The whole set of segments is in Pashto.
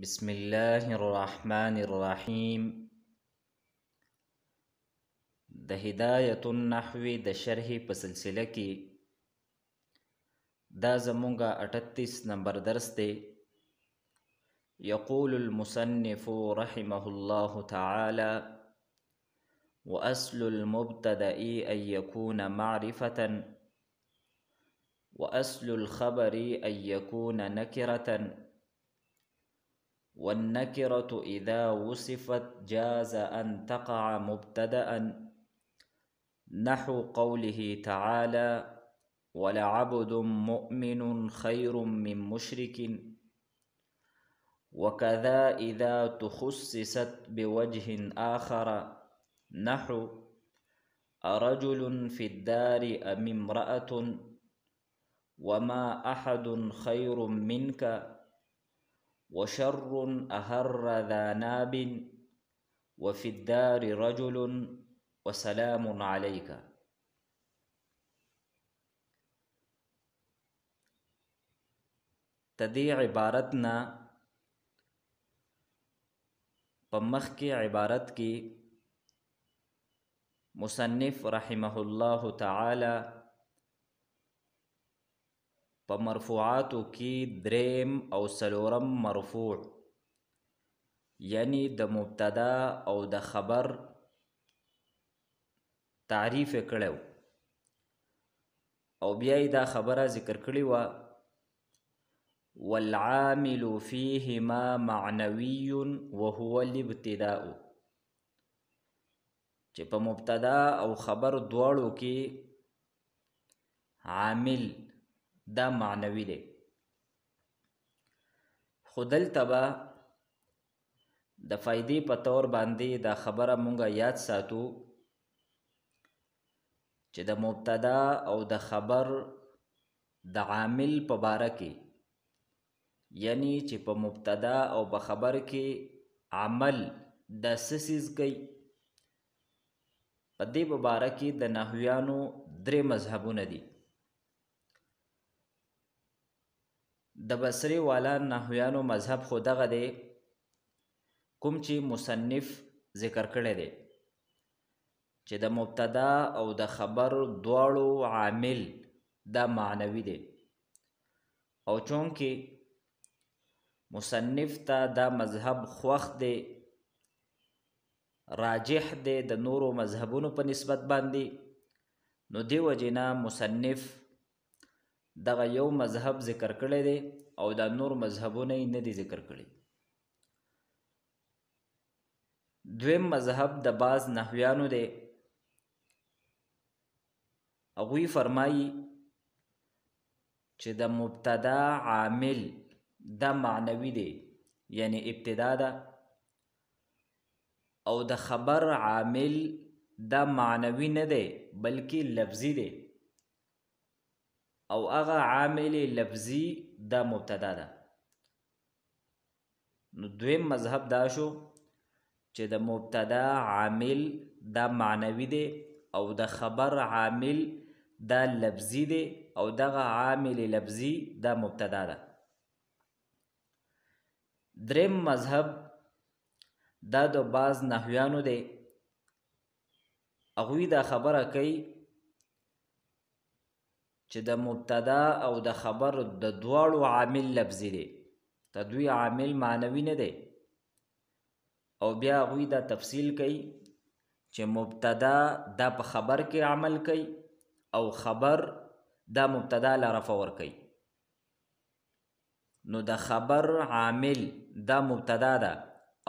بسم الله الرحمن الرحیم. د هدایت النحو د شرح په سلسله کې دا زمونږه 38 نمبر درس دی. یقول المصنف رحمه الله تعالى: وأصل المبتدأ أن يكون معرفة، وأصل الخبر أن يكون نكرة، والنكرة إذا وصفت جاز أن تقع مبتدأ، نحو قوله تعالى: ولعبد مؤمن خير من مشرك. وكذا إذا تخصصت بوجه آخر، نحو أرجل في الدار أم امرأة، وما أحد خير منك، وشر أهر ذا ناب، وفي الدار رجل، وسلام عليك. تدی عبارتنا پمخ کی عبارت کی مصنف رحمه الله تعالی په مرفوعاتو کی دریم او سلورم مرفوع یعنی د مبتدا او د خبر تعریف کړو او بیا دا خبره ذکر کړی و: والعامل فيهما معنوي وهو الابتداء، چې په مبتدا او خبر دواړو کې عامل دا معنوي دی. خودلته به د فائدې په طور باندې دا خبره مونږه یاد ساتو چې د مبتدا او د خبر د عامل په باره کې، یعنی چې په مبتدا او په خبر کې عمل د سسیز کوي، په دې په باره کې د نحویانو درې مذهبونه دي. د بصری والا نحویانو مذهب خو دغه دی کوم چې مصنف ذکر کړی دی چې د مبتدا او د خبر دواړو عامل دا معنوي دی، او چونکې مصنف ته دا مذهب خوښ دی، راجح دی د نورو مذهبونو په نسبت باندې، نو دی وجنه مصنف دغه یو مذهب ذکر کړی دی او دا نور مذهبونه یې نه دي ذکر کړي. دویم مذهب د بعض نحویانو دی. هغوی فرمایي چې د مبتدا عامل دا معنوي دی، یعنی ابتدا ده، او د خبر عامل دا معنوي نه دی بلکې لفظي دی، او هغه عامل لفظي دا مبتدا ده. نو دویم مذهب دا شو چې د مبتدا عامل دا معنوي دی او د خبر عامل دا لفظي دی، او دغه عامل لفظي دا مبتدا ده. دریم مذهب دا د بعض نحویانو دی. هغوی دا خبره کوي چې د مبتدا او د خبر د دواړو عامل لفظي دی، د دوی عامل معنوي نه دی، او بیا هغوی دا تفصیل کوي چې مبتدا دا په خبر کې عمل کوي او خبر دا مبتدا له رفع ورکوي. نو د خبر عامل دا مبتدا ده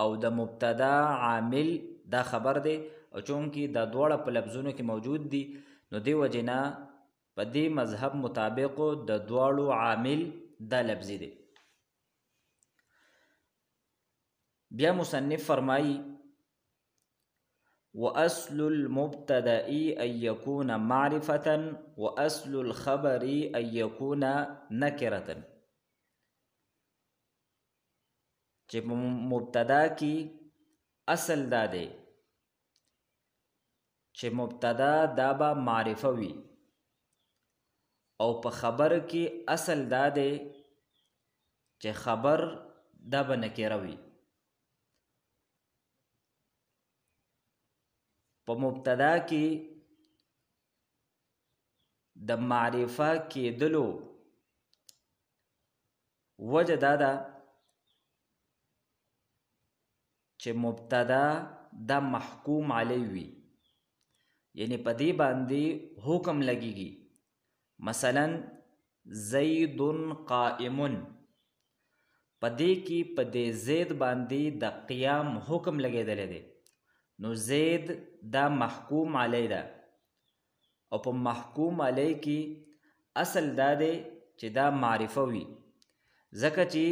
او د مبتدا عامل دا خبر دی، او چونکې دا دواړه په لفظونو کې موجود دي، نو دی وجنه په دې مذهب مطابق د دواړو عامل دا لفظي دی. بیا مصنف فرمایي: وأصل المبتدأ أن يكون معرفة، وأصل الخبر أن يكون نكرة. چې مبتدا کی اصل دا دی چې مبتدا دا به معرفه وي، او په خبر کې اصل دا دی چې خبر دا به نکره وي. په مبتدا کې د معرفه کېدلو وجه دا ده چې مبتدا دا محکوم علی وي، یعنی په دې باندې حکم لګیږي. مثلا زید قائم، په دې کې په دې زید باندې د قیام حکم لګیدلی دی، نو زید دا محکوم علی ده. او په محکوم علی کې اصل دا دی چې دا معرفه وي، ځکه چې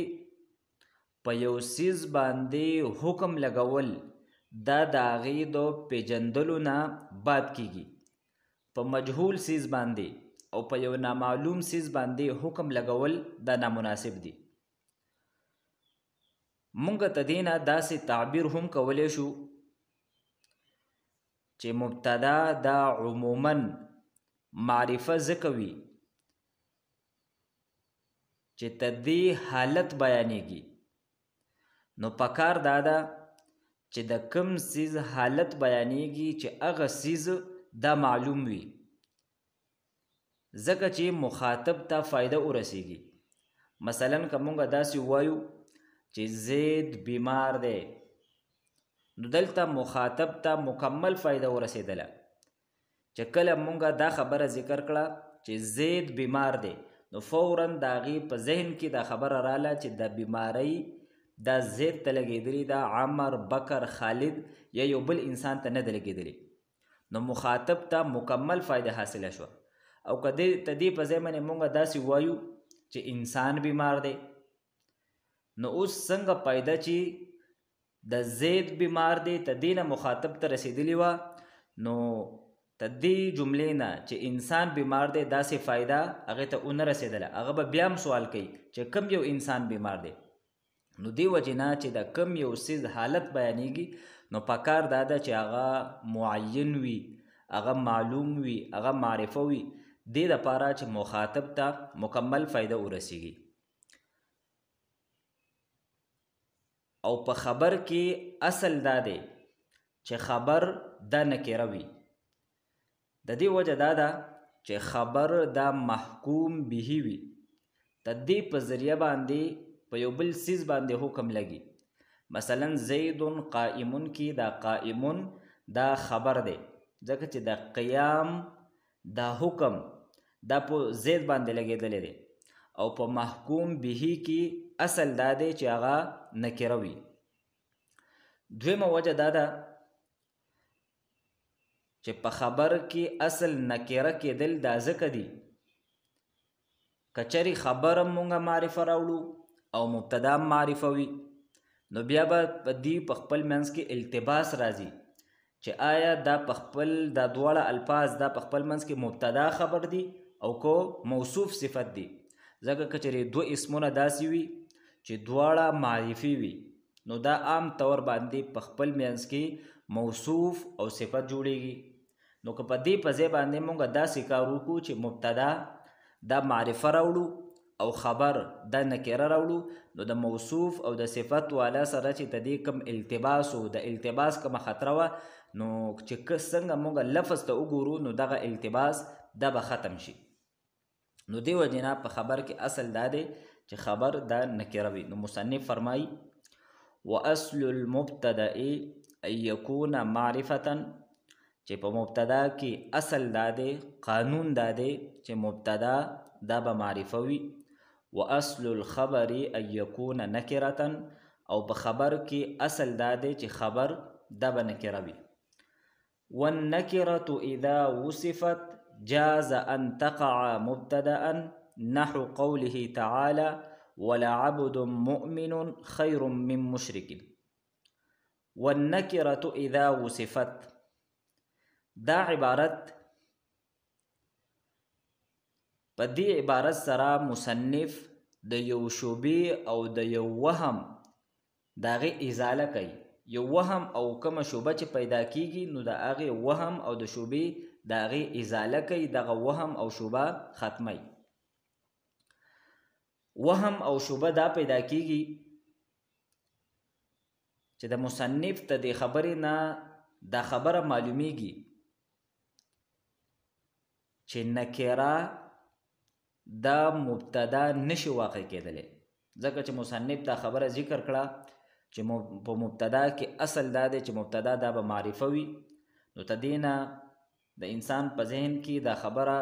په یو څیز باندې حکم لګول دا د هغې د پیژندلو نه باد کیږي. په مجهول څیز باندې او په یو نامعلوم څیز باندې حکم لګول دا نامناسب دي. مونږ ته دې نه داسې تعبیر هم کولی شو چې مبتدا دا عموما معرفه ځکه وي چې تدې حالت بیانېږي، نو پکار دا ده چې د کم سیز حالت بیانېږي چې هغه سیز دا معلوم وي، ځکه چې مخاطب ته فایده ورسیږي. مثلا که مونږ داسې وایو چې زید بیمار دی، نو دلته مخاطب ته مکمل فایده ورسېدله. چې کله مونږ دا خبره ذکر کړه چې زید بیمار دی، نو فوراً د هغې په ذهن کې دا خبره راله چې د بیمارۍ دا زید ته لګېدلې، دا عمر، بکر، خالد یا یو بل انسان ته نه ده لګېدلې، نو مخاطب ته مکمل فایده حاصله شوه. او که دې په ځای باندې مونږ داسې وایو چې انسان بیمار دی، نو اوس څنګه فایده چې د زید بیمار دی ته دې نه مخاطب ته رسېدلې وه، نو ته دې جملې نه چې انسان بیمار دی داسې فایده هغې ته ونه رسېدله. هغه به بیا هم سوال کوي چې کم یو انسان بیمار دی. نو دې وجې نه چې د کم یو څیز حالت بیانېږي، نو پکار دا ده چې هغه معین وي، هغه معلوم وي، هغه معرفه وي، دې دپاره چې مخاطب ته مکمل فایده ورسیږي. او په خبر کې اصل دا دی چې خبر دا نکره وي. د دې وجه دا ده چې خبر دا محکوم به وي، د دې په ذریعه باندې په یو بل څیز باندې حکم لګي. مثلا زید قائمون کې دا قائمون دا خبر دی، ځکه چې د قیام دا حکم دا په زید باندې لګېدلی دی. او په محکوم به کې اصل دا دی چې هغه نکره وي. دویمه وجه دا ده چې په خبر کې اصل نکره کېدل دا ځکه دي که چېرې خبر هم مونږ معرفه راوړو او مبتدا هم معرفه وي، نو بیا به په دې په خپل منځ کې التباس راځي چې آیا دا په خپل دا دواړه الفاظ دا په خپل منځ کې مبتدا خبر دي او کو موصوف صفت دي. ځکه که چېرې دوه اسمونه داسې وي چې دواړه معرفي وي، نو دا عام طور باندې په خپل منځ کې موصوف او صفت جوړیږي. نو که په دې په ځای باندې مونږ داسې کار وکړو چې مبتدا دا معرفه راوړو او خبر دا نکره راوړو، نو د موصوف او د صفت والا سره چې د دې کم التباس و د التباس کومه خطره وه، نو چې څنګه مونږ لفظ ته وګورو نو دغه التباس دا به ختم شي. نو دې وجې نه په خبر کې اصل دا دی چې خبر دا نکره وي. نو مصنف فرمایي واصل المبتدأ ان یکون معرفة، چې په مبتدا کې اصل دا دی، قانون دا دی چې مبتدا دا به معرفه وي. واصل الخبر ان یکون نکرة، او په خبر کې اصل دا دی چې خبر دا به نکره وي. والنکرة اذا وصفت جاز ان تقع مبتدأ نحو قوله تعالى ولعبد مؤمن خير من مشرك. والنکرة اذا وصفت، دا عبارت په دې عبارت سره مصنف د یو شوبې او د یو وهم د هغې ازاله کوي. یو وهم او کومه شوبه چې پیدا کیږي، نو د هغې وهم او د شوبې د هغې ازاله کوي، دغه وهم او شوبه ختموي. وهم او شوبه دا پیدا کیږي چې د مصنف ته د خبرې نه دا خبره معلومیږي چې نکره دا مبتدا نشي واقع کېدلی، ځکه چې مصنف دا خبره ذکر کړه چې په مبتدا کې اصل دا دی چې مبتدا دا به معرفه وي، نو تدینه د انسان په ذهن کې دا خبره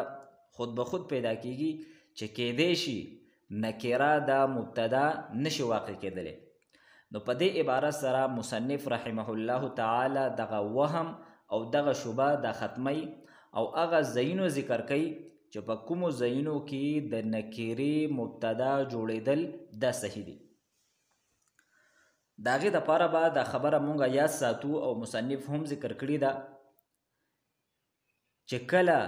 خود به خود پیدا کیږي چې کېدی شي نکره دا مبتدا نشي واقع کېدلی. نو په دې عبارت سره مصنف رحمه الله تعالی دغه وهم او دغه شبه دا ختمی او هغه ځایونو ذکر کوي چې په کومو ځایونو کې د نکرې مبتدا جوړېدل دا صحیح دي. د هغې دپاره به دا خبره مونږ یاد ساتو او مصنف هم ذکر کړې ده چې کله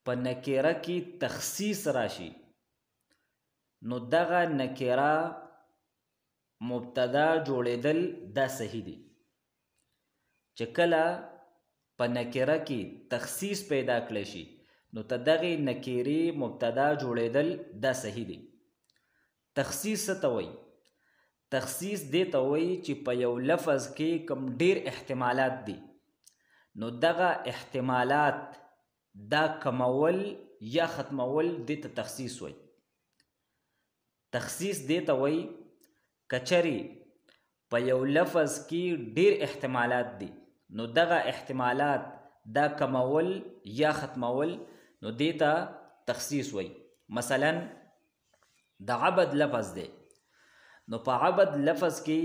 په نکره کې تخصیص راشي نو دغه نکره مبتدا جوړېدل دا صحیح دي. چې کله په نکره کې تخصیص پیدا کړی شي نو ته دغې نکرې مبتدا جوړېدل دا صحیح دي. تخصیص څه ته وایي؟ تخصیص دې ته وایي چې په یو لفظ کې کم ډیر احتمالات دي نو دغه احتمالات دا کمول یا ختمول دې ته تخصیص وایي. تخصیص دې ته وایي کچری په یو لفظ کې ډیر احتمالات دي نو دغه احتمالات دا کمول یا ختمول نو دې ته تخصیص وایي. مثلا د عبد لفظ دی نو په عبد لفظ کې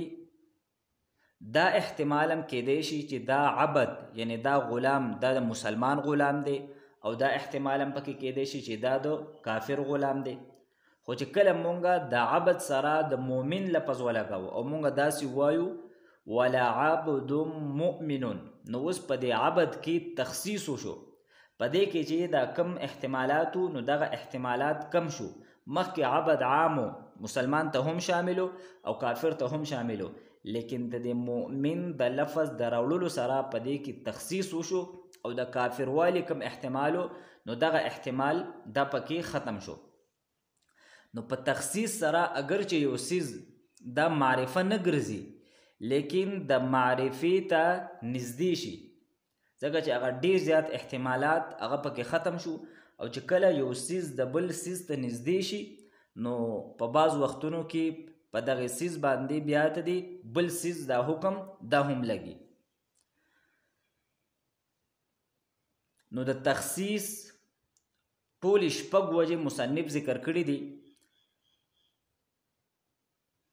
دا احتمالم کېدی شي چې دا عبد یعنی دا غلام دا د مسلمان غلام دی او دا احتمالم پکې کېدی شي چې دا د کافر غلام دی. خو چې کله مونږه د عبد سره د مؤمن لفظ ولګو او مونږه داسې وایو ولا عبد مؤمن نو اوس په دې عبد کې تخصیص وشو، په دې کې چې دا کم احتمالاتو نو دغه احتمالات کم شو. مخکې عبد عامو مسلمان ته هم شاملو او کافر ته هم شاملو، لیکن د مؤمن د لفظ د راوړلو سره په دې کې تخصیص وشو او د کافر والی کم احتمالو نو دغه احتمال دا پکې ختم شو. نو په تخصیص سره اگر چې یو څیز دا معرفه نه ګرځي لیکن د معرفې ته نږدې شي، ځکه چې هغه ډیر زیات احتمالات هغه پکې ختم شو او چې کله یو څیز د بل څیز ته نږدې شي نو په بعض وختونو کې په دغه څیز باندې بیا ته دی بل څیز دا حکم دا هم لګي. نو د تخصیص ټول شپږ وجې مصنف ذکر کړي دي.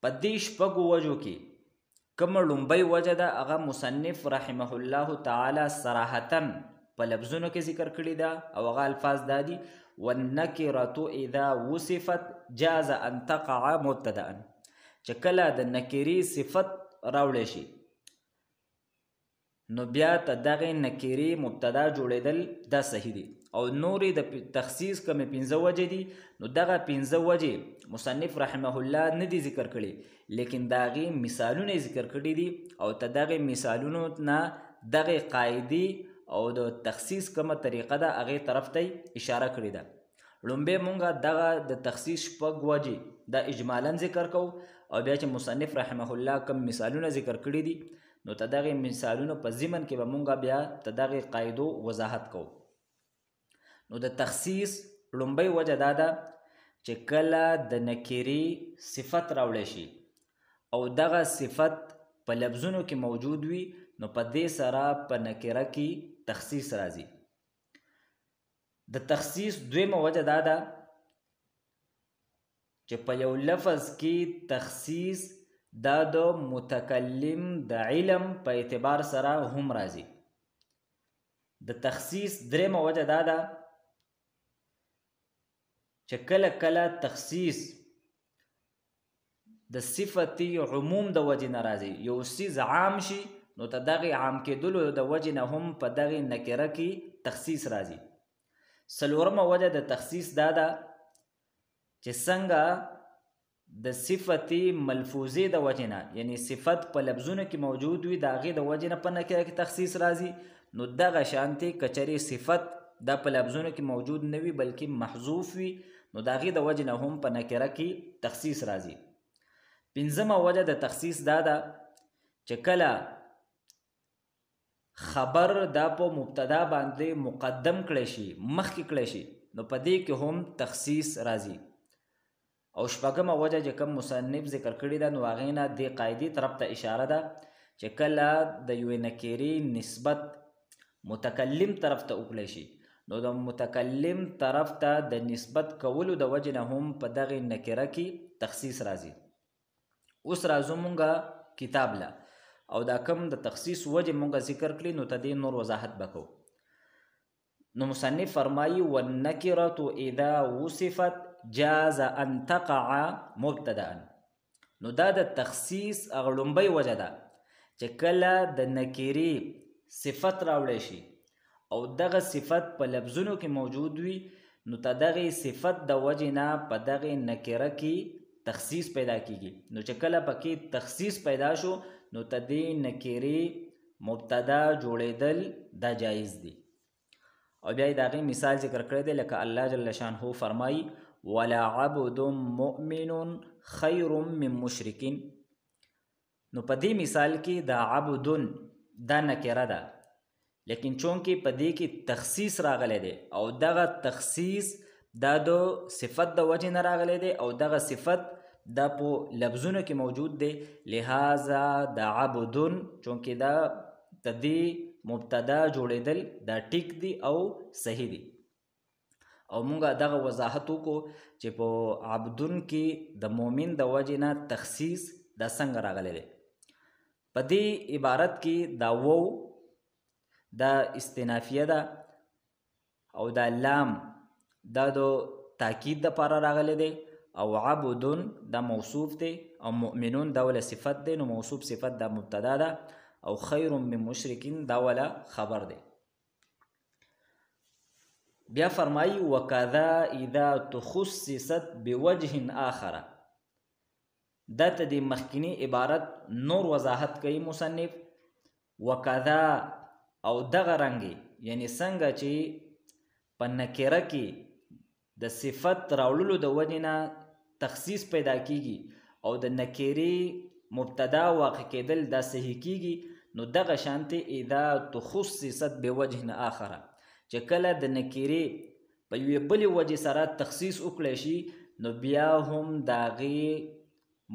په دې شپږو وجو کې کومه لومبۍ وجه ده هغه مصنف رحمه الله تعالی صراحتاً په لفظونو کې ذکر کړي ده او هغه الفاظ دا دي والنکرة اذا وصفت جاز ان تقع مبتدأ. چې کله د نکرې صفت راوړی شي نو بیا ته دغې نکرې مبتدا جوړېدل دا صحیح دي. او نورې د تخصیص کومې 15 وجې دي نو دغه 15 وجې مصنف رحمه الله نه دي ذکر کړي لیکن د هغې مثالونه ذکر کړي دي او ته دغې مثالونو نه دغې قاعدې او د تخصیص کومه طریقه ده هغې طرف ته اشاره کړې ده. لومبی مونږه دغه د تخصیص شپږ وجې دا اجمالا ذکر کوو او بیا چې مصنف رحمه الله کوم مثالونه ذکر کړي دي نو ته دغې مثالونو په ضمن کې به مونږه بیا ته دغې قاعدو وضاحت کوو. نو د تخصیص لومبۍ وجه دا ده چې کله د نکرې صفت راوړی شي او دغه صفت په لفظونو کې موجود وي نو په دې سره په نکره کې تخصیص راځي. د تخصیص دویمه وجه دا ده چې په یو لفظ کې تخصیص دا د متکلم د علم په اعتبار سره هم راځي. د تخصیص دریمه وجه دا ده چې کله کله تخصیص د صفتی عموم د وجې نه راځي. یو څیز عام شي نو ته دغې عام کېدلو د وجې نه هم په دغې نکره کې تخصیص راځي. څلورمه وجه د تخصیص دا ده چې څنګه د صفتی ملفوظې د وجې نه یعنی صفت په لفظونو کې موجود وي د هغې د وجې نه په نکره کې تخصیص راځي نو دغه شانتې کچرې صفت دا په لفظونو کې موجود نه وي بلکې محذوف وي نو د هغې د وجې نه هم په نکره کې تخصیص راځي. پنځمه وجه د تخصیص دا ده چې کله خبر دا په مبتدا باندې مقدم کړی شي، مخکې کړی شي، نو په دې کې هم تخصیص راځي. او شپږمه وجه چې کوم مصنف ذکر کړی ده نو هغې نه دې قاعدې طرف ته اشاره ده چې کله د یوې نکرې نسبت متکلم طرف ته وکړی شي نو د متکلم طرف ته د نسبت کولو د وجې نه هم په دغې نکره کې تخصیص راځي. اوس راځو مونږه کتاب له او دا کم د تخصیص وجه مونږه ذکر کړي نو ته دې نور وضاحت بکو. نو مصنف فرمایي والنکرة اذا وصفت جاز ان تقع مبتدأ. نو دا د تخصیص هغه لومبۍ وجه ده چې کله د نکرې صفت راوړی شي او دغه صفت په لفظونو کې موجود وي نو ته دغې صفت د وجې نه په دغې نکره کې تخصیص پیدا کیږي. نو چې کله پکې تخصیص پیدا شو نو ته دې نکرې مبتدا جوړېدل دا جایز دي. او بیا یې د هغې مثال ذکر کړی دی لکه الله جل شانه فرمایي ولا عبد مؤمن خیر من مشرک. نو په دې مثال کې دا عبدن دا نکره ده لیکن چونکې په دې کې تخصیص راغلی دی او دغه تخصیص دا د صفت د وجې نه راغلی دی او دغه صفت دا په لفظونو کې موجود دی، لہذا دا عبدن چونکې دا د دې مبتدا جوړېدل دا ټیک دی او صحیح دی. او مونږه دغه وضاحت وکړو چې په عبدن کې د مؤمن د وجې نه تخصیص دا څنګه راغلی دی. په دې عبارت کې دا وو دا استنافیه ده او دا لام دا د تاکید دپاره راغلی دی او عبدن دا موصوف دی او مؤمنون دا ولا صفت دی. نو موصوف صفت دا مبتدا ده او خیر من مشرکین دا ولا خبر دی. بیا فرمایی وکذا اذا تخصصت بوجه آخر. دا ته د مخکینی عبارت نور وضاحت کوي مصنف. وکذا او دغه رنګې یعنی څنګه چې په نکره کې د صفت راوړلو د وجې نه تخصیص پیدا کیږي او د نکرې مبتدا واقع کېدل دا صحیح کیږي نو دغه شانتې اذا تخصصت بوجه آخر چې کله د نکرې په یوې بلې وجې سره تخصیص وکړی شي نو بیا هم د هغې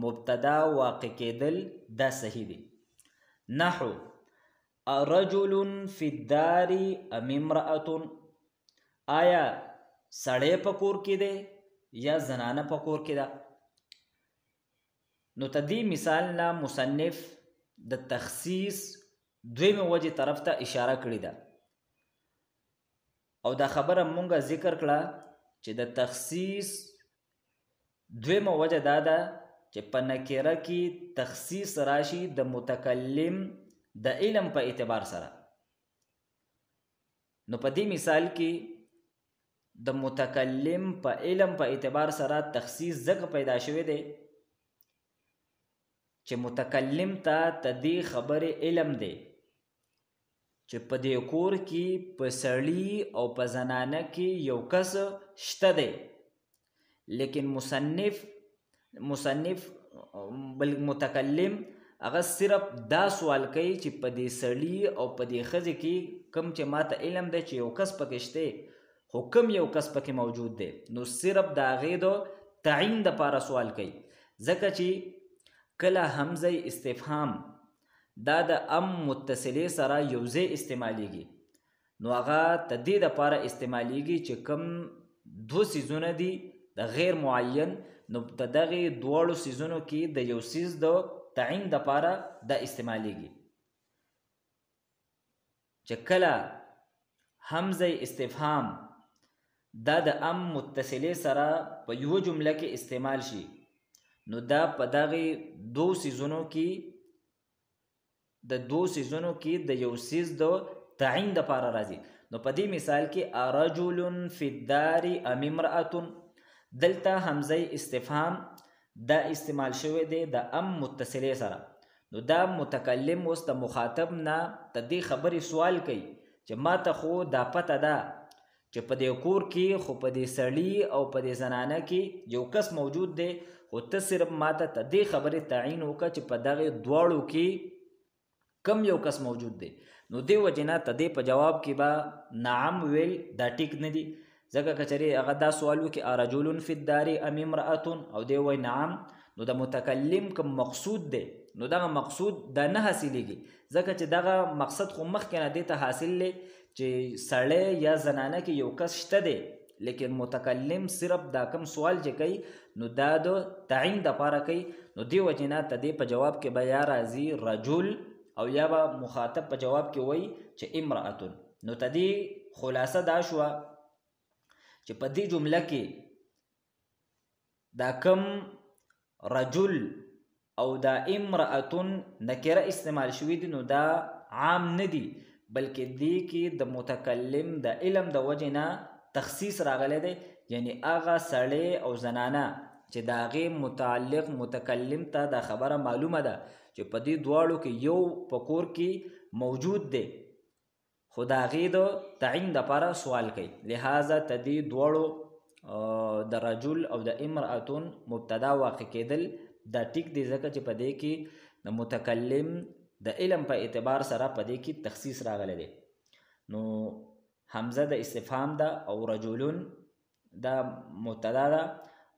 مبتدا واقع کېدل دا صحیح دی. نحو رجل فی الدار ام امرأة. آیا سړی په کور کې دی یا زنانه په کور کې ده؟ نو ته دې مثال نه مصنف د تخصیص دویمه وجې طرف ته اشاره کړې ده او دا خبره مونږه ذکر کړه چې د تخصیص دویمه وجه دا ده چې په نکره کې تخصیص راشي د متکلم د علم په اعتبار سره. نو په دې مثال کې د متکلم په علم په اعتبار سره تخصیص ځکه پیدا شوی دی چې متکلم ته دې خبرې علم دی چې په دې کور کې په سړي او په زنانه کې یو کس شته دی لیکن مصنف بل متکلم هغه صرف دا سوال کوي چې په دې سړي او په دې ښځې کې کوم چې ماته علم دی چې یو کس پکې شته خو کوم یو کس پکې موجود دی نو صرف د هغې د تعین دپاره سوال کوي ځکه چې کله حمزه استفهام دا د ام متصلې سره یو ځای استعمالیږي نو هغه د دې دپاره استعمالیږي چې کوم دو څیزونه دي د غیر معین نو د دغې دواړو څیزونو کې د یو څیز د تعین دپاره دا استعمالیږي چې کله حمزه استفهام دا د ام متصلې سره په یو جمله کې استعمال شي نو دا په دغې دو څیزونو کې د یو څیز د تعین دپاره راځي. نو په دې مثال کې رجل فی الدار ام امرأة دلته حمزه استفهام دا استعمال شوی دی د ام متصلې سره نو دا متکلم اوس د مخاطب نه د دې خبرې سوال کوي چې ما ته خو دا پته ده چې په دې کور کې خو په دې سړي او په دې زنانه کې یو کس موجود دی، خو ته صرف ماته ته دې خبرې تعین وکړه چې په دغې دواړو کې کم یو کس موجود دی. نو دې وجې نه ته دې په جواب کې به نعم ویل دا ټیک نه دي، ځکه که چېرې هغه دا سوال وکړي ارجل فی الدار ام امرأة او دی وایي نعم، نو د متکلم کوم مقصود دی نو دغه مقصود دا نه حاصلېږي، ځکه چې دغه مقصد خو مخکې نه دې ته حاصل دی چې سړی یا زنانه کې یو کس شته دی، لیکن متکلم صرف دا کم سوال چې کوي نو دا د تعین دپاره کوي. نو دې وجې نه ته دې په جواب کې به یا راځي رجل او یا به مخاطب په جواب کې وایي چې امرأة. نو ته دې خلاصه دا شوه چې په دې جمله کې دا کم رجل او دا امرأة نکره استعمال شوي دي نو دا عام نه دي، بلکې دې کې د متکلم د علم د وجې نه تخصیص راغلی دی، یعنی هغه سړی او زنانه چې د هغې متعلق متکلم ته دا خبره معلومه ده چې په دې دواړو کې یو په کور کې موجود دی، خو د هغې د تعین دپاره سوال کوي. لہذا ته دې دواړو د رجل او د امرأة مبتدا واقع کېدل دا ټیک دی، ځکه چې په دې کې د متکلم د علم په اعتبار سره په دې کې تخصیص راغلی دی. نو حمزه د استفهام ده او رجلون دا مبتدا ده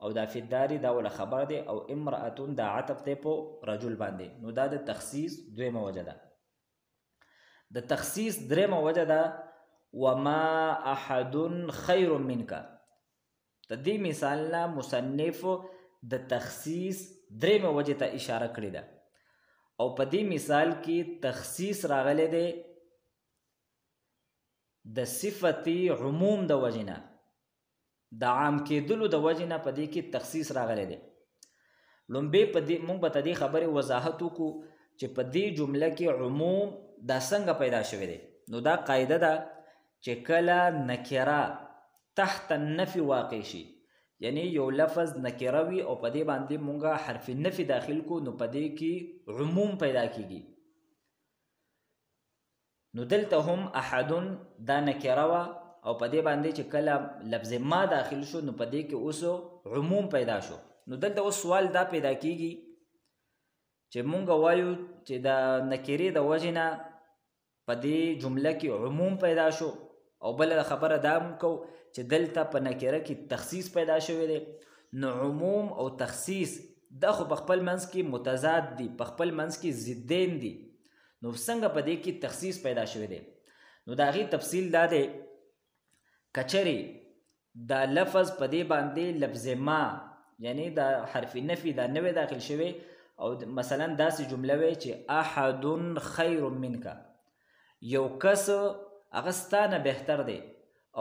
او دا فی الدار دا ولا خبر دی او امرأة دا عطف دی په رجل باندې. نو دا د تخصیص دویمه وجه ده. د تخصیص درېمه وجه ده وما احد خیر منک. د دې مثال نه مصنف د تخصیص درېمه وجه ته اشاره کړې ده او په دې مثال کې تخصیص راغلی دی د صفتی عموم د وجې نه، د عام کېدلو د وجې نه په دې کې تخصیص راغلی دی. لومبې موږ به ته دې خبرې وضاحت وکړو چې په دې جمله کې عموم دا څنګه پیدا شوی دی. نو دا قاعده ده چې کله نکره تحت النفي واقع شي، یعنی یو لفظ نکره وي او په دې باندې مونږه حرف نفي داخل کو نو په دې کې عموم پیدا کیږي. نو دلته هم احدن دا نکره وه او په دې باندې چې کله لفظ ما داخل شو نو په دې کې اوس عموم پیدا شو. نو دلته اوس سوال دا پیدا کیږي چې مونږ وایو چې د نکرې د وجې نه په دې جمله کې عموم پیدا شو او بله خبره دا هم کو چې دلته په نکره کې تخصیص پیدا شوی دی. نو عموم او تخصیص دا خو په خپل منځ کې متضاد دي، په خپل منځ کې ضدین دي، نو څنګه په دې کې تخصیص پیدا شوی دی؟ نو د هغې تفصیل دا دی که چرې دا لفظ په دې باندې لفظ ما یعنی دا حرف نفي دا نوی داخل شوی او مثلا داسې جمله وی چې احد خیر منک، یو کس هغه ستانه بهتر دی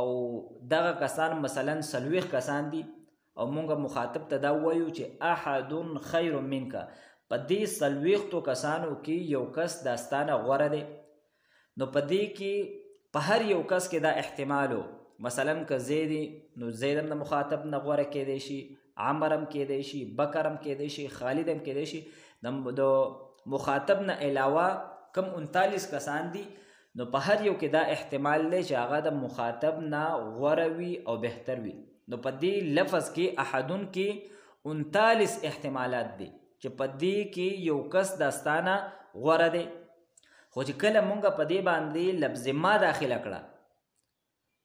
او دغه کسان مثلا 40 کسان دي او مونږ مخاطب ته دا وایو چې احد خیر منک، په دې 40 کسانو کې یو کس دا ستانه غوره دی. نو په دې کې په هر یو کس کې دا احتمالو، مثلا که زیدی نو زید هم د مخاطب نه غوره کېدی شي، عمر هم کېدی شي، بکر هم کېدی شي، خالد هم کېدی شي. د مخاطب نه علاوه کم 39 کسان دي نو په هر یو کې دا احتمال دی چې هغه د مخاطب نه غوره وي او بهتر وي. نو په دې لفظ کې احدن کې 39 احتمالات دي چې په دې کې یو کس داستانه غوره دی. خو چې کله مونږ په دې باندې لفظ ما داخله کړه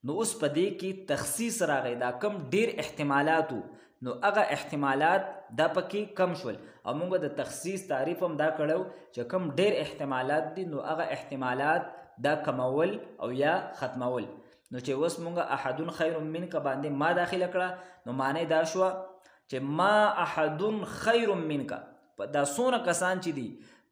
نو اوس په دې کې تخصیص راغی، دا کم ډیر احتمالاتو نو هغه احتمالات دا پکې کم شول او مونږ د تخصیص تعریف هم دا کړو چې کم ډیر احتمالات دي نو هغه احتمالات دا کمول او یا ختمول. نو چې اوس مونږ احدن خیر منک باندې ما داخله کړه نو معنی دا شوه چې ما احدن خیر منک، دا څونه کسان چې دي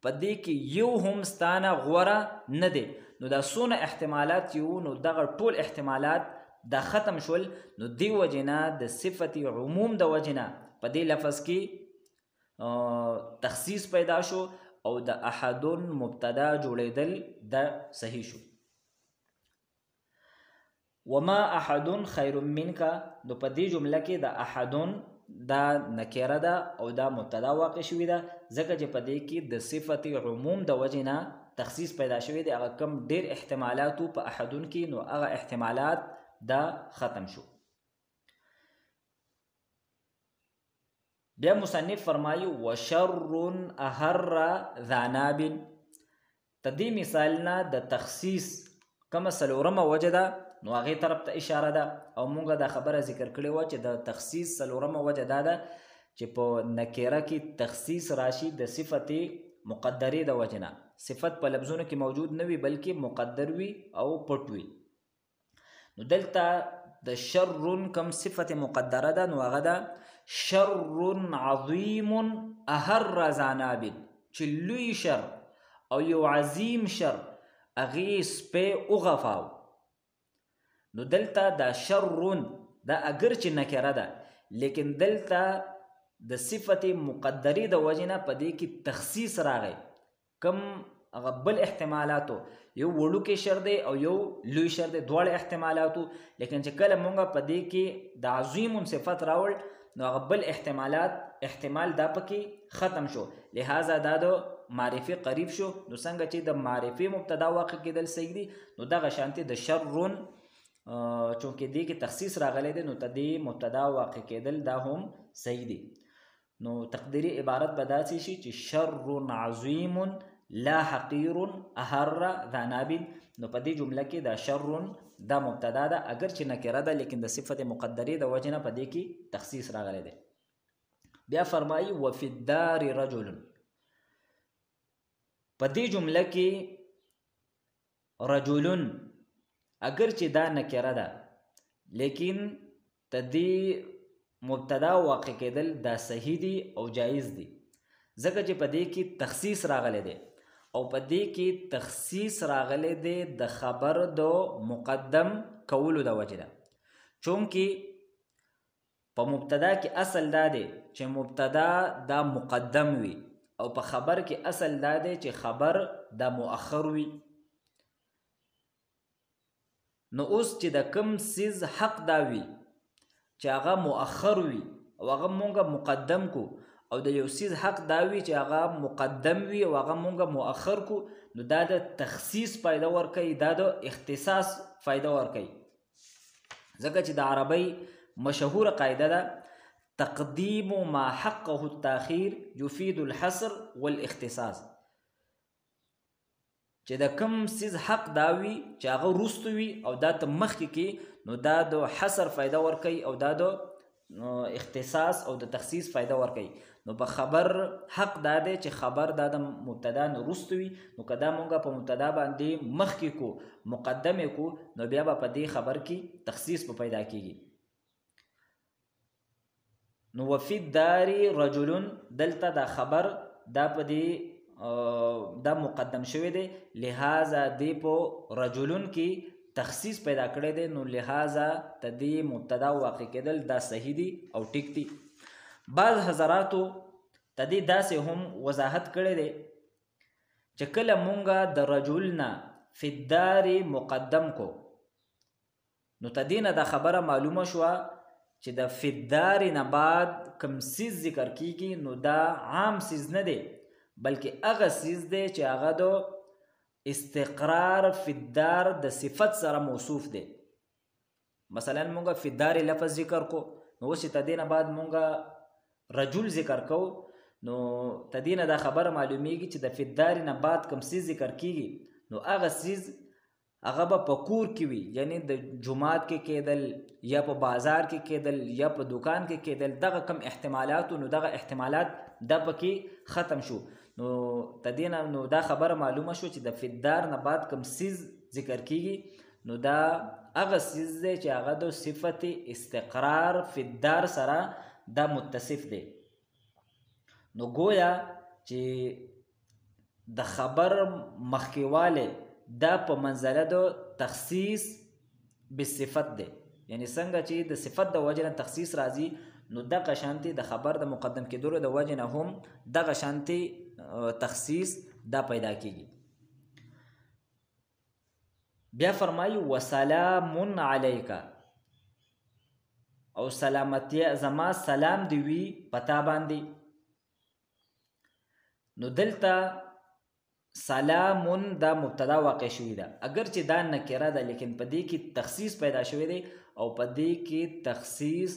په دې کې یو هم ستانه غوره نه دی. نو دا څونه احتمالات یو نو دغه ټول احتمالات دا ختم شول. نو دی وجنه د صفت عموم د وجنه په دې لفظ کې تخصیص پیدا شو او د احدن مبتدا جوړیدل دا صحیح شو. وما احدن خیر منک، نو په دې جمله کې د احدن دا نکره ده او دا مبتدا واقع شوی ده ځکه چې په دې کې د صفت عموم د وجې نه تخصیص پیدا شوی دی. هغه کم ډیر احتمالاتو په احدن کې نو هغه احتمالات دا ختم شو. بیا مصنف فرمایي وشر احر ذاناب، تدې مثالنا د تخصیص کومه څلورمه وجه ده نو هغې طرف ته اشاره ده. او مونږ دا خبره ذکر کړې وه چې د تخصیص څلورمه وجه دا ده چې په نکره کې تخصیص راشي د صفت مقدرې د وجه نه. صفت په لفظونو کې موجود نه وي بلکې مقدر وي او پټ وي. نو دلته د شر کم صفت مقدره ده نو هغه ده شر عظیم احر ذاناب، چې لوی شر او یو عظیم شر هغې سپی وغفاو. نو دلته دا شر دا اگر چې نکره ده لیکن دلته د صفت مقدرې د وجې نه په دې کې تخصیص راغی. کم هغه بل احتمالاتو یو وړوکی شر دی او یو لوی شر دی، دواړه احتمالاتو، لیکن چې کله مونږ په دې کې د عظیم صفت راوړ نو هغه بل احتمال دا پکې ختم شو، لہذا دا د معرفي قریب شو. نو څنګه چې د معرفي مبتدا واقع کېدل صحیح دي نو دغه شانتي د شر چونکې دې کې تخصیص راغلی دی نو ته دې مبتدا واقع کېدل دا هم صحیح دي. نو تقدیری عبارت به داسې شي چې شر عظیم لا حقیر احر ذاناب. نو په دې جمله کې دا شر دا مبتدا ده اگر چې نکره ده لیکن د صفت مقدرې د وجې نه په دې کې تخصیص راغلی دی. بیا فرمایي وفي الدار رجل، په دې جمله کې رجلن اگر چې دا نکره ده لیکن تدې مبتدا واقع کېدل دا صحیح دي او جایز دي، ځکه چې په دې کې تخصیص راغلی دی او په دې کې تخصیص راغلی دی د خبر د مقدم کولو د وجې نه. چونکې په مبتدا کې اصل دا دی چې مبتدا دا مقدم وي او په خبر کې اصل دا دی چې خبر دا مؤخر وي. نو اوس چې د کم سیز حق دا وي چې هغه مؤخر وي او هغه مونږه مقدم کو، او د یو سیز حق دا وي چې هغه مقدم وي او هغه مونږه مؤخر کو، نو دا د تخصیص فایده ورکوي، دا د اختصاص فایده ورکوي. ځکه چې د عربی مشهوره قاعده ده تقدیم ما حقه التاخیر یفید الحصر والاختصاص، چې د کم سیز حق دا وي چې هغه وروستو وي او دا ته مخکې کې نو دا د حصر فایده ورکوي او دا د اختصاص او د تخصیص فایده ورکوي. نو په خبر حق دا دی چې خبر دا د مبتدا نه وروسته وي، نو که دا مونږ په مبتدا باندې مخکې کو مقدمې کو نو بیا به په دې خبر کې تخصیص په پیدا کېږي. نو وفي الدار رجل دلته دا خبر دا په دې دا مقدم شوی دی، لہذا دی په رجلن کې تخصیص پیدا کړی دی، نو لہذا تدې مبتدا واقع کېدل دا صحیح دي او ټیک دي. بعض حضراتو تدې داسې هم وضاحت کړی دی چې کله مونږه د رجل نه فی الدار مقدم کو نو تدې نه دا خبره معلومه شوه چې د فی الدار نه بعد کم سیز ذکر کیږي نو دا عام سیز نه دی بلکې هغه سیز دی چې هغه د استقرار فی الدار د صفت سره موصوف دی. مثلا مونږه فی الدار لفظ ذکر کو نو اوس تدې نه بعد مونږه رجل ذکر کو نو تدې نه دا خبره معلومیږي چې د فی الدار نه بعد کم سیز ذکر کیږي نو هغه سیز هغه به په کور کې وي، یعنی د جماعت کې کېدل یا په بازار کې کېدل یا په دکان کې کېدل، دغه کم احتمالات نو دغه احتمالات دا پکې ختم شو. نو تدې نه نو دا خبره معلومه شو چې د فی الدار نه بعد کم سیز ذکر کیږي نو دا هغه سیز دی چې هغه د صفت استقرار فی الدار سره دا متصف دی. نو گویا چې د خبر مخکیواله دا په منزله د تخصیص بالصفت دی، یعنی څنګه چې د صفت د وجه نه تخصیص راځي نو دغه شانتي د خبر د مقدم کېدلو د وجه نه هم دغه شانتي تخصیص دا پیدا کیږي. بیا فرمایي وسلام علیک، او سلامتی زما سلام دی وی پتا باندې. نو دلته سلامون دا مبتدا واقع شوی ده، اگر چې دا نکره ده لیکن په دې کې تخصیص پیدا شوی دی او په دې کې تخصیص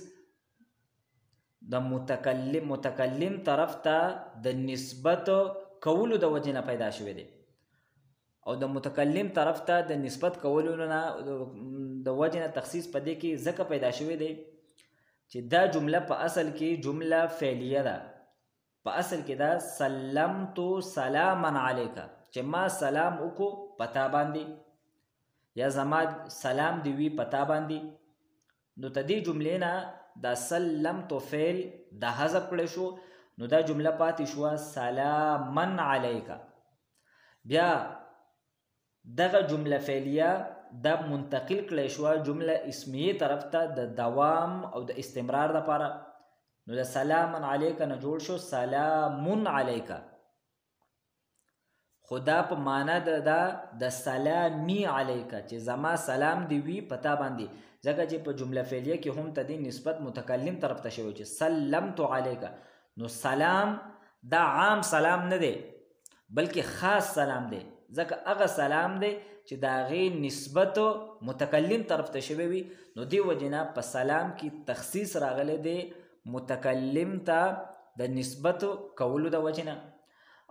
د متکلم طرف ته د نسبت کولو د وجه نه پیدا شوی دی او د متکلم طرف ته د نسبت کولو نه د وجه نه تخصیص په دې کې ځکه پیدا شوی دی چې دا جمله په اصل کې جمله فعلیه ده. په اصل کې دا سلمت سلاما علیکا، چې ما سلام وکړو پتا باندې یا زما سلام دی وی پتا باندې. نو ته دې جملې نه دا سلمت فعل د حذف کړی شو، نو دا جمله پاتې شو سلاما علیکا. بیا دغه جمله فعلیه دا منتقل کړی شو جمله اسمیه طرف ته د دوام او د استمرار لپاره. نو د سلام علیکا نه جوړ شو سلام علیکا. خدا په معنا د سلامی علیکا چې زما سلام دی وی پتا باندې، ځکه چې په جمله فعلیه کې هم ته دی نسبت متکلم طرف ته شوی چې سلمت علیکا. نو سلام دا عام سلام نه دی بلکې خاص سلام دی، ځکه هغه سلام دی چې دا غي نسبت متکلم طرف ته شوی وي. نو دی وجنا په سلام کې تخصیص راغلی دی متکلم ته د نسبت کولو د وجنه.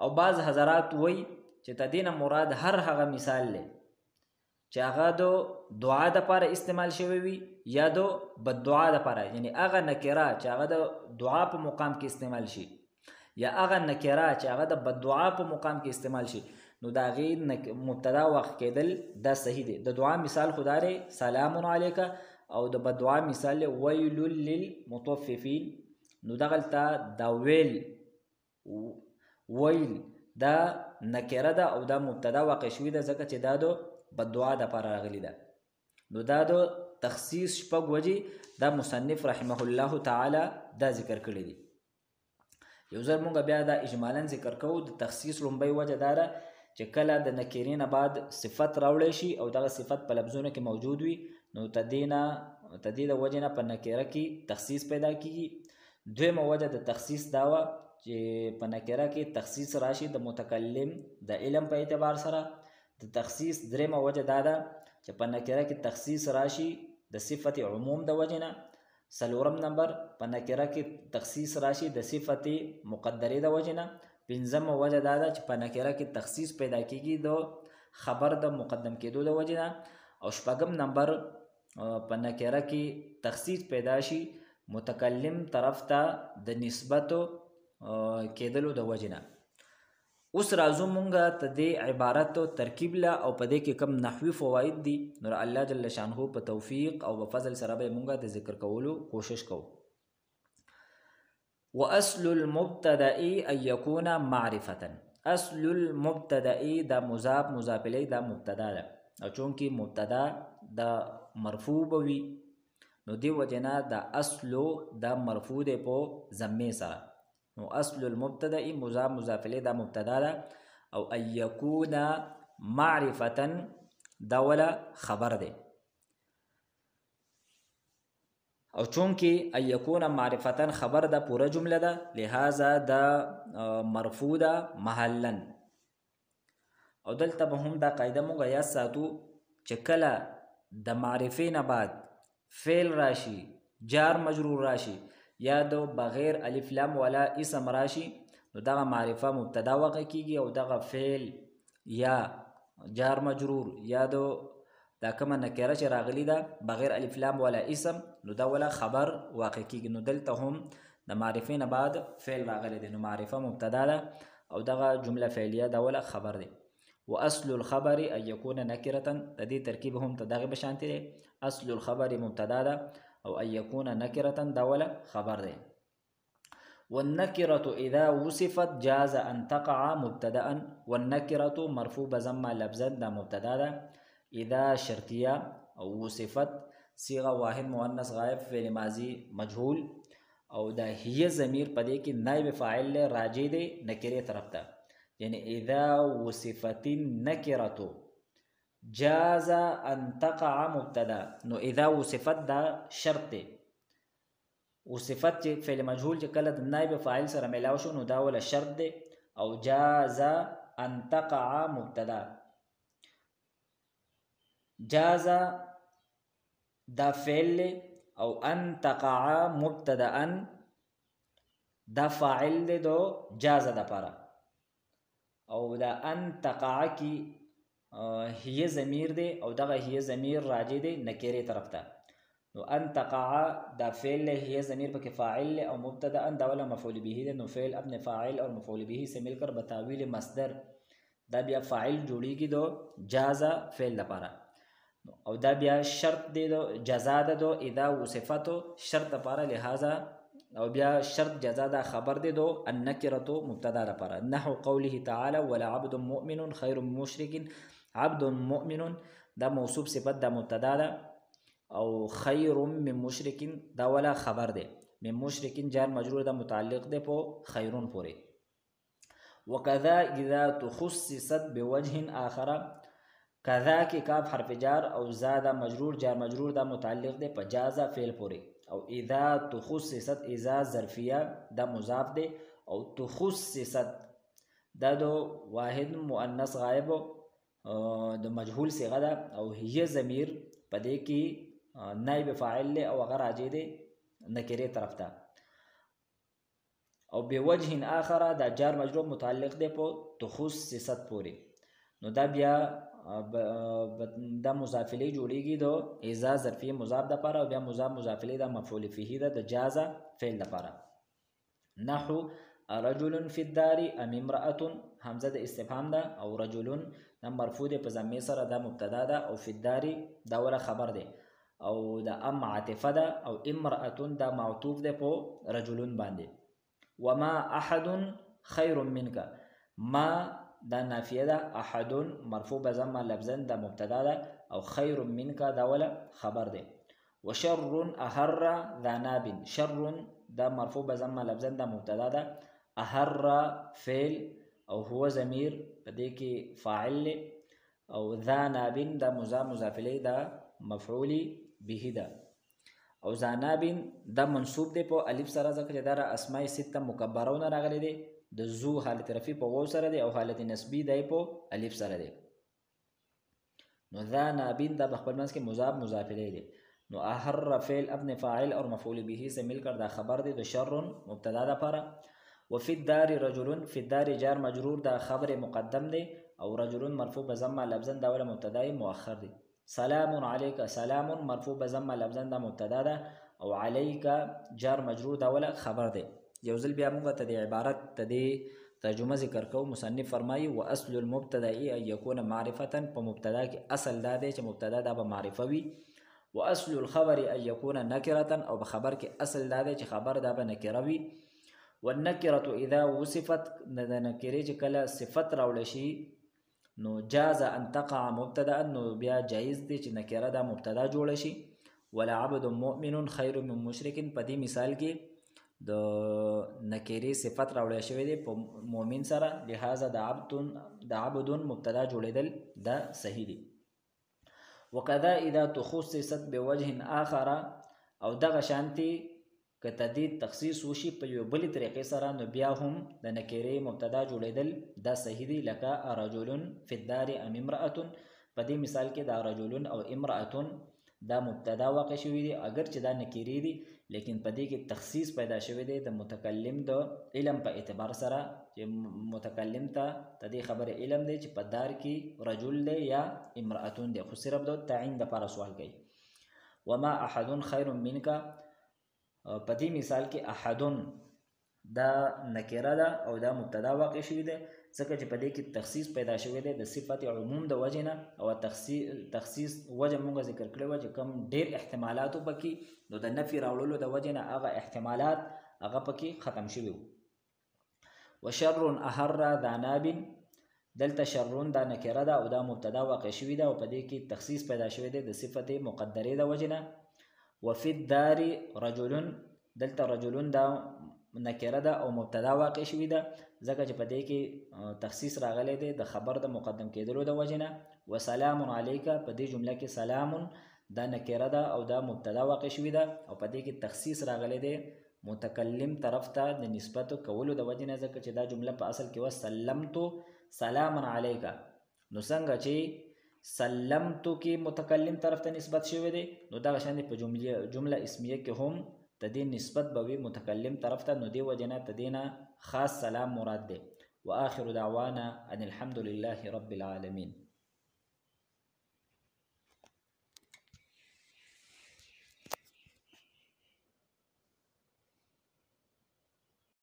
او بعض حضرات وای چې تدینه مراد هر هغه مثال لې چې هغه د دعا د لپاره استعمال شوی وي یا د بد دعا د لپاره، یعنی هغه نکره چې هغه د دعا په مقام کې استعمال شي یا هغه نکره چې هغه د بد دعا په مقام کې استعمال شي، نو دا غي مبتدا واقع کېدل دا صحیح دی. د دعا مثال خدای سلام علیکا او د بد دعا مثال ویل للمطففین. نو دغلته دا ویل دا نکره ده او دا مبتدا واقع شوی ده ځکه چې دا د بد دعا د لپاره راغلی ده. نو دا د تخصیص شپږ وجې دا مصنف رحمه الله تعالی دا ذکر کړی دي. یو ځل مونږ بیا دا اجمالا ذکر کوو. د تخصیص لومبۍ وجه دا ده چې کله د نکرې نه بعد صفت راوړی شي او دغه صفت په لفظونو کې موجود وي، نو تدې د وجې نه په نکره کې تخصیص پیدا کیږي. دویمه وجه د تخصیص دا وه چې په نکره کې تخصیص راشي د متکلم د علم په اعتبار سره. د تخصیص دریمه وجه دا ده چې په نکره کې تخصیص راشي د صفت عموم د وجه نه. څلورم نمبر په نکره کې تخصیص راشي د صفت مقدرې د وجه نه. پنځمه وجه دا ده چې په نکره کې تخصیص پیدا کیږي د خبر د مقدم کېدو د وجه نه. او شپږم نمبر په نکره کې تخصیص پیدا شي متکلم طرف ته د نسبت کېدلو د وجه نه. اوس راځو مونږه ته د عبارت ترکیب له او په دې کې کم نحوي فواید دي، نو الله جل شانه په توفیق او په فضل سره به مونږه د ذکر کولو کوشش کوو. واصل المبتدا ان يكون معرفه. اصل المبتدا دا مضاف مضاف الیه دا مبتدا ده، او چونکی مبتدا دا مرفوع بوي نو دی وجنا دا اصل دا مرفوع ده په ضمه سره. نو اصل المبتدا مضاف مضاف الیه دا مبتدا ده، او ان يكون معرفه دا ولا خبر ده. او چونکی ان يكون معرفه خبر ده پورا جمله ده، لہذا دا مرفوع ده محلا. او دلته به هم دا قاعده مونږه یا ساتو چې کله د معرفې نه بعد فعل راشي جار مجرور راشي یا د بغیر الف لام ولا اسم راشي، نو دغه معرفه مبتدا واقع کیږي او دغه فعل یا جار مجرور یا دا کومه نکره چې راغلی ده بغیر الف لام ولا اسم، نو دا ولا خبر واقع کیږي. نو دلته هم د معرفې نه بعد فعل راغلی دی، نو معرفه مبتدا ده او دغه جمله فعلیه دا ولا خبر دی. واصل الخبر ان يكون نكره، د دې ترکیب هم تدغه بشانتی دی. اصل الخبر مبتدا ده او ان يكون نكره دا ولا خبر دی. والنكره اذا وصفت جاز ان تقع مبتدا، والنكره مرفوع بضم لفظا دا مبتدا ده. اذا شرطيه او وصفت صيغه واحد مؤنث غائب فعل ماضي مجهول، او دا هي ضمیر پدې کې نائب فاعل راجع دی نکره طرف ته، یعنی اذا وصفت النكره جاز ان تقع مبتدا. نو اذا وصفت دا شرط دی، وصفت چې فعل مجهول چې کله د نائب فاعل سره ملاو شو نو دا ولا شرط دی، او جاز ان تقع مبتدا، جاز دا فعل او ان تقع مبتدا دا فاعل دے دو جاز دا پارا، او دا ان تقع کی هي ضمیر دے او دغه هي ضمیر راجع دے نکره طرف ته. نو ان تقع دا فعل هي ضمیر پکې فاعل او مبتدا دا ولا مفعول به دے، نو فعل ابن فاعل اور مفعول به سے مل کر بتاویل مصدر دا بیا فاعل جوړیږي دو جاز فعل لپاره، او دا بیا شرط دی دو جزا ده دو اذا وصفتو شرط لپاره، لہذا او بیا شرط جزا دا خبر دی دو النکرتو مبتدا لپاره. نحو قوله تعالی ولا عبد مؤمن خیر من مشرک، عبد مؤمن دا موصوف صفت دا مبتدا دا، او خیر من مشرک دا ولا خبر دی، من مشرک جار مجرور دا متعلق دی پو خیرون پوری. وکذا اذا تخصصت بوجه آخر، کذا کی کاف حرف جار او زادا مجرور جار مجرور دا متعلق دی پا جازا فعل پوری. او اذا تخصصت اذا ظرفیہ دا مضاف دی، او تخصصت دا دو واحد مؤنث غائب د مجهول صيغه ده، او هي ضمیر پدې کې نائب فاعل له او غیر راجع دي نکره طرف ته. او بوجه آخر دا جار مجرور متعلق دی په تخصصت پوری، نو دا بیا دا مضاف الیه جوړیږي دو اذا ظرفیه مضاف د پاره، او بیا مضاف الیه دا مفعول فیه ده د جازا فعل د پاره. نحو رجل فی الدار ام امرأة، حمزه د استفهام ده، او رجل دا مرفوع ده په ضمیر سره دا مبتدا ده، او فی الدار دا ولا خبر ده، او دا ام عاطفه ده، او امرأة دا معطوف ده په رجل باندې. وما احد خیر منک، ما دا نافیه ده، احد مرفوع بضم لفظا دا مبتدا ده، او خیر منک دا ولا خبر ده. وشر احر ذا ناب، شر دا مرفوع بضم لفظا دا مبتدا ده، احر فعل او هو ضمیر پدې کې فاعل، او ذا نابن دا مضاف الیه دا مفعول به ده. او ذا نابن دا منصوب دی په الف سره، ځکه چې دا اسماء سته مکبرونه راغلي دي، د زو حالت رفیع په واو سره دی، او حالت نسبی دی په الف سره دی. نو ذا نابن دا بخبر منځ کې مضاف الیه دی. نو احر فعل ابن فاعل اور مفعول به سے مل کر دا خبر دی د شر مبتدا ده پاره. وفي الدار رجل، في الدار جار مجرور دا خبر مقدم دی، او رجل مرفوع بضم لفظا دا ولا مبتدا مؤخر دی. سلام علیک، سلام مرفوع بضم لفظا دا مبتدا ده، او علیک جار مجرور دا ولا خبر دی. یو ځل بیا موږ ته د عبارت ته د ترجمه ذکر کوو. مصنف فرمایي واصل المبتدا ان يكون معرفه، په مبتدا کې اصل دا دی چې مبتدا دا به معرفه وي. واصل الخبر ان يكون نکره، او په خبر کې اصل دا دی چې خبر دا به نکره وي. والنکره اذا وصفت، د نکره چې کله صفت راوړل شي نو جاز ان تقع مبتدا، نو بیا جایز دی چې نکره دا مبتدا جوړ شي. ولا عبد مؤمن خیر من مشرک، په دې مثال کې د نکره صفت راوړل شوی دی په مؤمن سره، لہذا د عبد مبتدا جوړیدل دا صحیح دی. وکذا اذا تخصصت بوجه آخر، او دغه شانتی که تدید تخصیص وشي په یو بلې طریقې سره، نو بیا هم د نکرې مبتدا جوړیدل دا صحیح دی. لکه رجل فی الدار ام امرأة، په دې مثال کې دا رجل او امرأة دا مبتدا واقع شوی دی، اگر چې دا نکرې دي، لیکن په دې کې تخصیص پیدا شوی دی د متکلم د علم په اعتبار سره، چې متکلم ته د دې خبره علم دی چې په دار کې رجل دی یا امرأة دی، خو صرف د تعین د لپاره سوال کوي. وما احد خیر منک، په دې مثال کې احدن دا نکره ده او دا مبتدا واقع شوی دی، ځکه چې په دې کې تخصیص پیدا شوی دی د صفت عموم د وجه نه، او تخصیص وجه موږ ذکر کړی و چې کوم ډېر احتمالاتو پکې، نو د نفي راوړلو د وجه نه هغه احتمالات هغه پکې ختم شوي وو. وشر احر ذا ناب، دلته شرون دا نکره ده او دا مبتدا واقع شوی ده، او په دې کې تخصیص پیدا شوی دی د صفت مقدرې د وجه نه. وفي الدار رجل، دلته رجل دا نکره ده او مبتدا واقع شوی ده، ځکه چې په دې کې تخصیص راغلی دی د خبر د مقدم کېدلو د وجه نه. وسلام علیک، په دې جمله کې سلام دا نکره ده او دا مبتدا واقع شوی ده، او په دې کې تخصیص راغلی دی متکلم طرف ته د نسبت کولو د وجې نه، ځکه چې دا جمله په اصل کې وسلمتو سلاما علیکا، نو څنګه چې سلمتو کې متکلم طرف ته نسبت شوی دی، نو دغه شان په جمله اسمیه کې هم د دې نسبت به وي متکلم طرف ته، نو دې وجې نه د دې نه خاص سلام مراد دی. وآخر دعوانا ان الحمد لله رب العالمين.